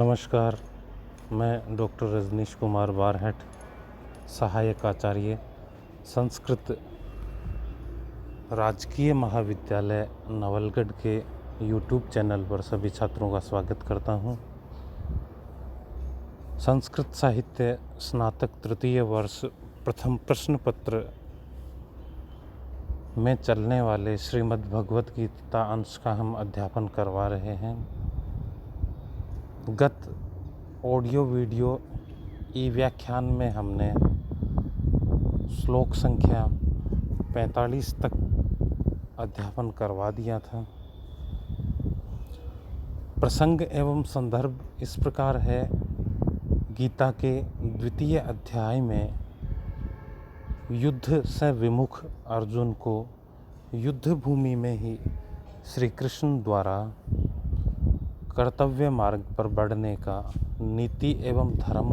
नमस्कार, मैं डॉक्टर रजनीश कुमार बारहट, सहायक आचार्य, संस्कृत राजकीय महाविद्यालय नवलगढ़ के यूट्यूब चैनल पर सभी छात्रों का स्वागत करता हूं। संस्कृत साहित्य स्नातक तृतीय वर्ष प्रथम प्रश्न पत्र में चलने वाले श्रीमद् भगवत गीता अंश का हम अध्यापन करवा रहे हैं। गत ऑडियो वीडियो ई व्याख्यान में हमने श्लोक संख्या 45 तक अध्यापन करवा दिया था। प्रसंग एवं संदर्भ इस प्रकार है। गीता के द्वितीय अध्याय में युद्ध से विमुख अर्जुन को युद्ध भूमि में ही श्री कृष्ण द्वारा कर्तव्य मार्ग पर बढ़ने का, नीति एवं धर्म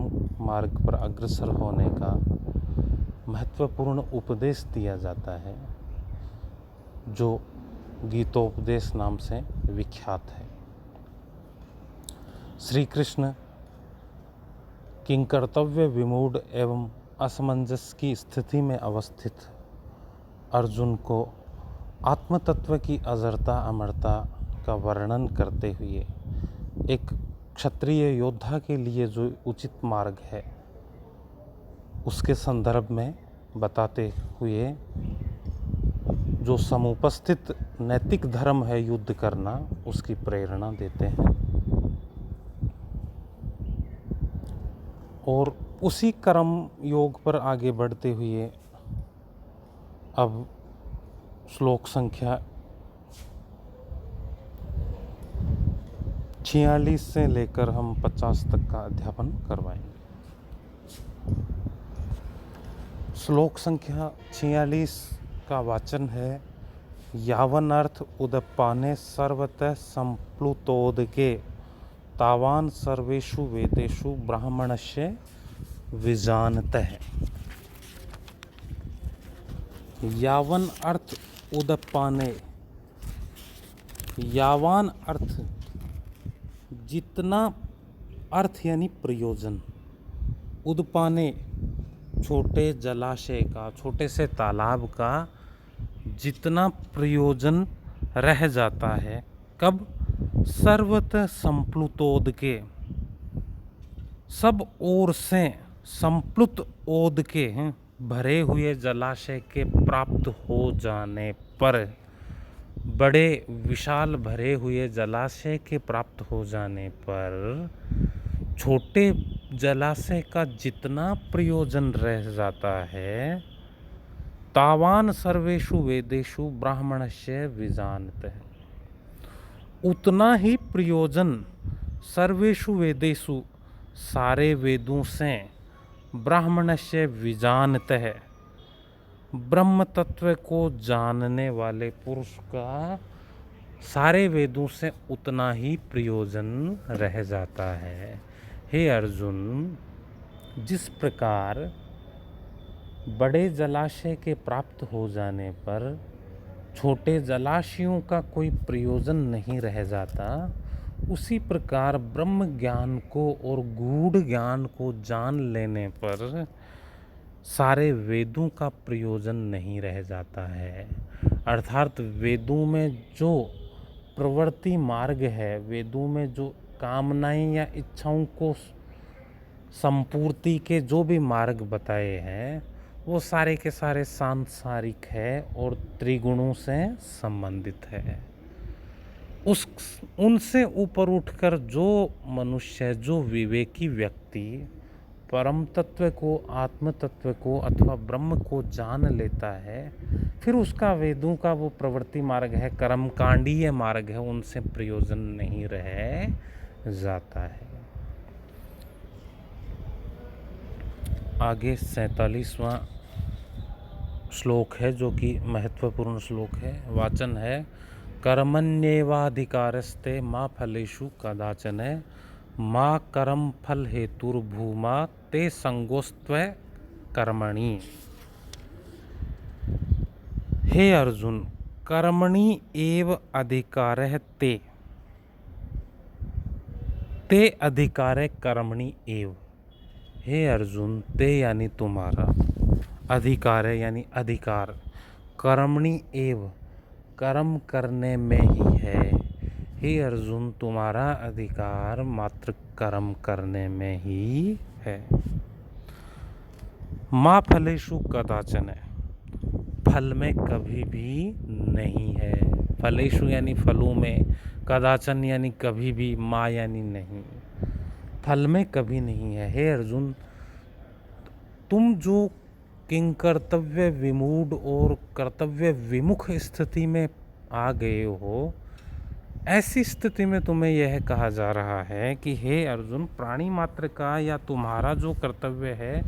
मार्ग पर अग्रसर होने का महत्वपूर्ण उपदेश दिया जाता है, जो गीतोपदेश नाम से विख्यात है। श्री कृष्ण किंकर्तव्य विमूढ़ एवं असमंजस की स्थिति में अवस्थित अर्जुन को आत्मतत्व की अजरता अमरता का वर्णन करते हुए एक क्षत्रिय योद्धा के लिए जो उचित मार्ग है उसके संदर्भ में बताते हुए जो समुपस्थित नैतिक धर्म है युद्ध करना, उसकी प्रेरणा देते हैं। और उसी कर्म योग पर आगे बढ़ते हुए अब श्लोक संख्या 46 से लेकर हम 50 तक का अध्यापन करवाएंगे। श्लोक संख्या 46 का वाचन है, यावन अर्थ उदपाने सर्वतः संप्लुतोदके तावान सर्वेषु वेदेषु ब्राह्मणस्य विजानतः। यावन अर्थ उदपाने, यावान अर्थ जितना, अर्थ यानी प्रयोजन, उदपाने छोटे जलाशय का, छोटे से तालाब का जितना प्रयोजन रह जाता है, कब? सर्वतः संप्लुतोद के, सब ओर से संप्लुत ओद के भरे हुए जलाशय के प्राप्त हो जाने पर, बड़े विशाल भरे हुए जलाशय के प्राप्त हो जाने पर छोटे जलाशय का जितना प्रयोजन रह जाता है, तावान सर्वेषु वेदेषु ब्राह्मणस्य विजानतः, उतना ही प्रयोजन सर्वेषु वेदेषु सारे वेदों से, ब्राह्मणस्य विजानतः ब्रह्म तत्व को जानने वाले पुरुष का सारे वेदों से उतना ही प्रयोजन रह जाता है। हे अर्जुन, जिस प्रकार बड़े जलाशय के प्राप्त हो जाने पर छोटे जलाशयों का कोई प्रयोजन नहीं रह जाता, उसी प्रकार ब्रह्म ज्ञान को और गूढ़ ज्ञान को जान लेने पर सारे वेदों का प्रयोजन नहीं रह जाता है। अर्थात वेदों में जो प्रवृत्ति मार्ग है, वेदों में जो कामनाएं या इच्छाओं को संपूर्ति के जो भी मार्ग बताए हैं, वो सारे के सारे सांसारिक है और त्रिगुणों से संबंधित है। उनसे ऊपर उठकर जो मनुष्य, जो विवेकी व्यक्ति परम तत्व को, आत्म तत्व को अथवा ब्रह्म को जान लेता है, फिर उसका वेदों का वो प्रवृत्ति मार्ग है, कर्मकांडीय मार्ग है, उनसे प्रयोजन नहीं रह जाता है। आगे 47वां श्लोक है, जो कि महत्वपूर्ण श्लोक है। वाचन है, कर्मण्येवाधिकारस्ते मा फलेषु कदाचन माँ कर्म फल हेतुर्भूमा ते संगोस्त्व कर्मणि। हे अर्जुन, कर्मणि एव अधिकारः ते, ते अधिकारे कर्मणि एव। हे अर्जुन, ते यानी तुम्हारा, अधिकार है यानी अधिकार, कर्मणि एव कर्म करने में ही है। हे अर्जुन, तुम्हारा अधिकार मात्र कर्म करने में ही है। माँ फलेषु कदाचन, फल में कभी भी नहीं है। फलेषु यानी फलों में, कदाचन यानी कभी भी, माँ यानी नहीं, फल में कभी नहीं है। हे अर्जुन, तुम जो किंग कर्तव्य विमूढ़ और कर्तव्य विमुख स्थिति में आ गए हो, ऐसी स्थिति में तुम्हें यह कहा जा रहा है कि हे अर्जुन, प्राणी मात्र का या तुम्हारा जो कर्तव्य है,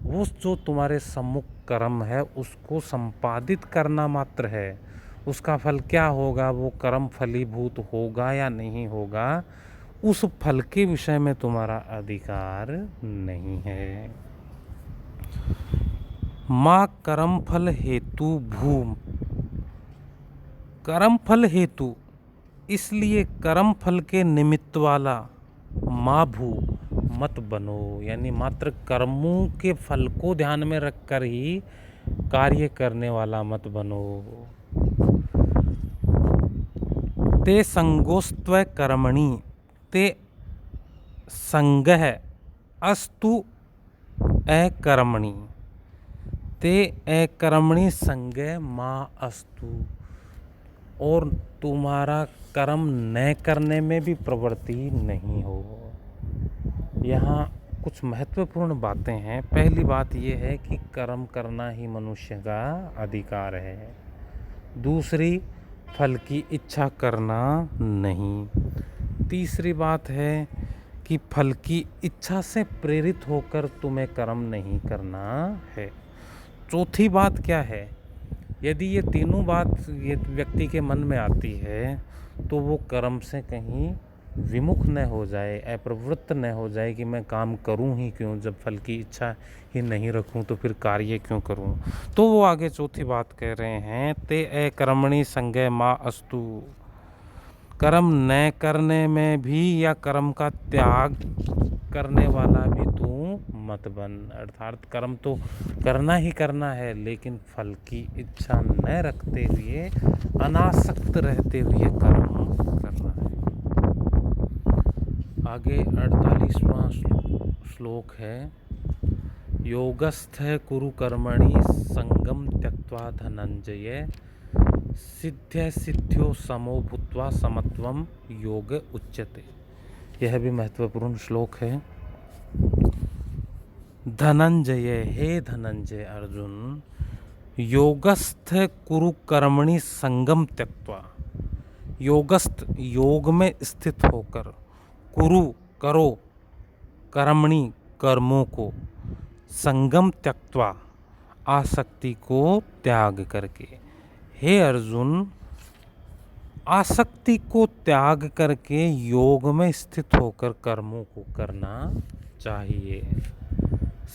वो जो तुम्हारे सम्मुख कर्म है उसको संपादित करना मात्र है। उसका फल क्या होगा, वो कर्म फलीभूत होगा या नहीं होगा, उस फल के विषय में तुम्हारा अधिकार नहीं है। माँ कर्म फल हेतु भूम, कर्म फल हेतु इसलिए कर्म फल के निमित्त वाला माँ भू मत बनो, यानी मात्र कर्मों के फल को ध्यान में रखकर ही कार्य करने वाला मत बनो। ते संगोस्त्व कर्मणि, ते संगः अस्तु अकर्मणि, ते अकर्मणि संगः माँ अस्तु, और तुम्हारा कर्म न करने में भी प्रवृत्ति नहीं हो। यहाँ कुछ महत्वपूर्ण बातें हैं। पहली बात यह है कि कर्म करना ही मनुष्य का अधिकार है। दूसरी, फल की इच्छा करना नहीं। तीसरी बात है कि फल की इच्छा से प्रेरित होकर तुम्हें कर्म नहीं करना है। चौथी बात क्या है, यदि ये तीनों बात ये व्यक्ति के मन में आती है तो वो कर्म से कहीं विमुख न हो जाए, अप्रवृत्त न हो जाए कि मैं काम करूं ही क्यों, जब फल की इच्छा ही नहीं रखूं तो फिर कार्य क्यों करूं। तो वो आगे चौथी बात कह रहे हैं, ते अकर्मणि संगः माँ अस्तु, कर्म न करने में भी या कर्म का त्याग करने वाला भी तू मत बन। अर्थात कर्म तो करना ही करना है, लेकिन फल की इच्छा न रखते हुए, अनासक्त रहते हुए कर्म करना है। आगे 48वां श्लोक है, योगस्थ कुरु कर्मणि संगम त्यक्त्वा धनंजय, सिद्ध्य सिद्ध्यो समो भूत्वा समत्वम योग उच्यते। यह भी महत्वपूर्ण श्लोक है। धनंजय, हे धनंजय अर्जुन, योगस्थ कुरु कर्मणि संगम त्यक्त्वा, योगस्थ योग में स्थित होकर, कुरु करो, कर्मणि कर्मों को, संगम त्यक्त्वा आसक्ति को त्याग करके। हे अर्जुन, आसक्ति को त्याग करके योग में स्थित होकर कर्मों को करना चाहिए।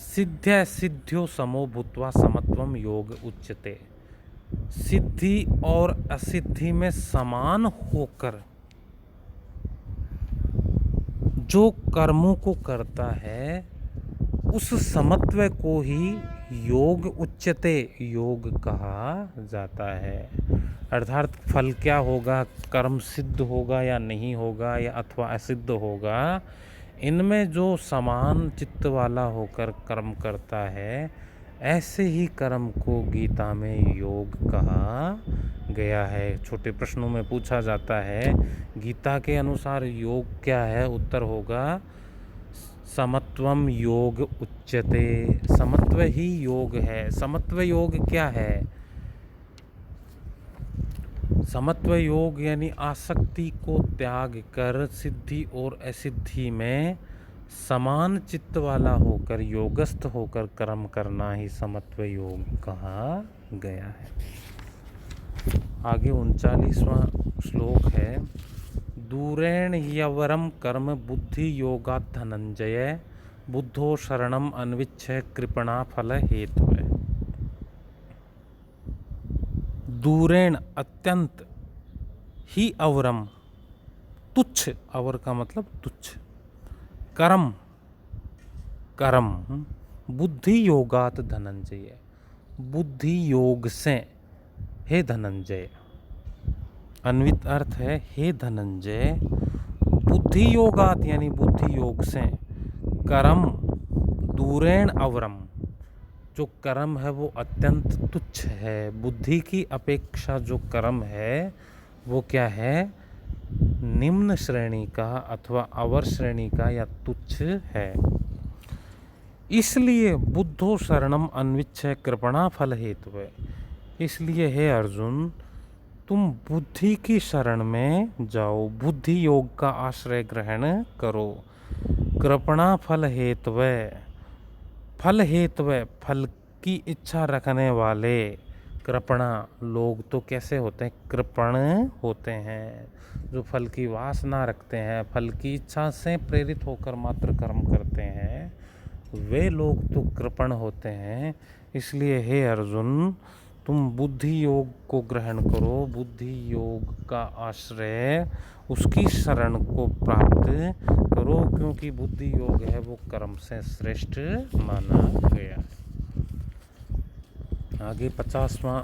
सिद्ध्य सिद्ध्यो समो भूत्वा समत्वम योग उच्यते, सिद्धि और असिद्धि में समान होकर जो कर्मों को करता है, उस समत्व को ही योग उच्यते, योग कहा जाता है। अर्थात फल क्या होगा, कर्म सिद्ध होगा या नहीं होगा, या अथवा असिद्ध होगा, इनमें जो समान चित्त वाला होकर कर्म करता है, ऐसे ही कर्म को गीता में योग कहा गया है। छोटे प्रश्नों में पूछा जाता है, गीता के अनुसार योग क्या है, उत्तर होगा समत्वम योग उच्यते, समत्व ही योग है। समत्व योग क्या है, समत्व योग यानी आसक्ति को त्याग कर सिद्धि और असिद्धि में समान चित्त वाला होकर, योगस्थ होकर कर्म करना ही समत्व योग कहा गया है। आगे 39वां श्लोक है, दूरेण ह्यवरम कर्म बुद्धि योगात् धनंजय, बुद्धो शरणम अन्विच्छ कृपणा फल हेतु है। दूरेण अत्यंत, ही अवरम तुच्छ, अवर का मतलब तुच्छ, कर्म कर्म बुद्धि योगात धनंजय, बुद्धि योग से हे धनंजय। अन्वित अर्थ है हे धनंजय, बुद्धि योगात यानी बुद्धि योग से, कर्म दूरेण अवरम, जो कर्म है वो अत्यंत तुच्छ है। बुद्धि की अपेक्षा जो कर्म है वो क्या है, निम्न श्रेणी का अथवा अवर श्रेणी का या तुच्छ है। इसलिए बुद्धो शरणम अन्विच्छ कृपणा फल हेतु है। इसलिए हे अर्जुन, तुम बुद्धि की शरण में जाओ, बुद्धि योग का आश्रय ग्रहण करो। कृपणा फल हेतवे, फल हेतवे फल की इच्छा रखने वाले। कृपणा लोग तो कैसे होते हैं, कृपण होते हैं, जो फल की वासना रखते हैं, फल की इच्छा से प्रेरित होकर मात्र कर्म करते हैं, वे लोग तो कृपण होते हैं। इसलिए हे अर्जुन, तुम बुद्धि योग को ग्रहण करो, बुद्धि योग का आश्रय, उसकी शरण को प्राप्त करो, क्योंकि बुद्धि योग है वो कर्म से श्रेष्ठ माना गया है। आगे 50वां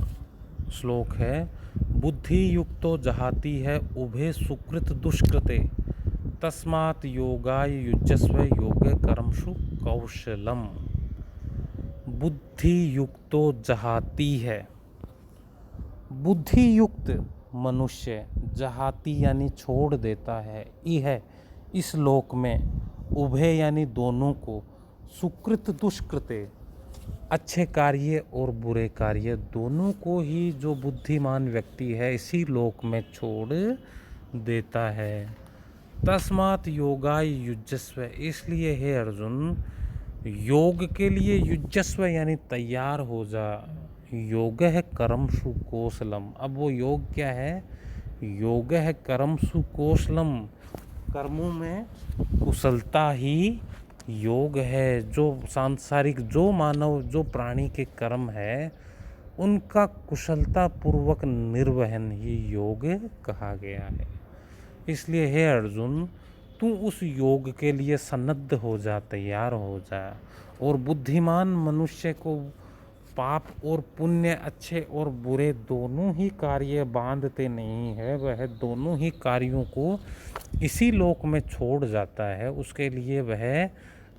श्लोक है, बुद्धि युक्तो जहाती है उभे सुकृत दुष्कृते, तस्मात् योगाय युज्यस्व योगे कर्मसु कौशलम। बुद्धि युक्तो जहाती है, बुद्धि युक्त मनुष्य, जहाती यानी छोड़ देता है, यह इस लोक में, उभय यानी दोनों को, सुकृत दुष्कृते अच्छे कार्य और बुरे कार्य दोनों को ही जो बुद्धिमान व्यक्ति है इसी लोक में छोड़ देता है। तस्मात् योगाय युज्यस्व, इसलिए हे अर्जुन, योग के लिए युज्यस्व यानी तैयार हो जा। योग है कर्मसु कौशलम, अब वो योग क्या है, योग है कर्मसु कौशलम, कर्मों में कुशलता ही योग है। जो सांसारिक, जो मानव, जो प्राणी के कर्म है उनका कुशलता पूर्वक निर्वहन ही योग कहा गया है। इसलिए हे अर्जुन, तू उस योग के लिए सन्नद्ध हो जा, तैयार हो जा। और बुद्धिमान मनुष्य को पाप और पुण्य, अच्छे और बुरे दोनों ही कार्य बांधते नहीं है, वह दोनों ही कार्यों को इसी लोक में छोड़ जाता है, उसके लिए वह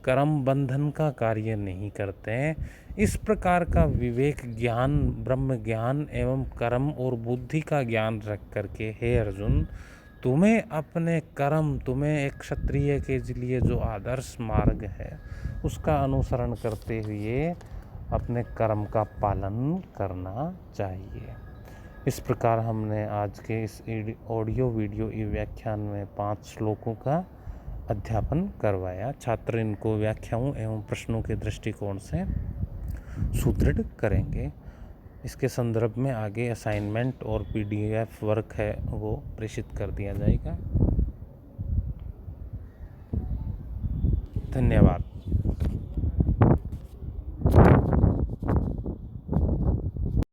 कर्म बंधन का कार्य नहीं करते हैं। इस प्रकार का विवेक ज्ञान, ब्रह्म ज्ञान एवं कर्म और बुद्धि का ज्ञान रख करके हे अर्जुन, तुम्हें अपने कर्म, तुम्हें एक क्षत्रिय के लिए जो आदर्श मार्ग है उसका अनुसरण करते हुए अपने कर्म का पालन करना चाहिए। इस प्रकार हमने आज के इस ऑडियो वीडियो ई व्याख्यान में 5 श्लोकों का अध्यापन करवाया। छात्र इनको व्याख्याओं एवं प्रश्नों के दृष्टिकोण से सुदृढ़ करेंगे। इसके संदर्भ में आगे असाइनमेंट और PDF वर्क है वो प्रेषित कर दिया जाएगा। धन्यवाद।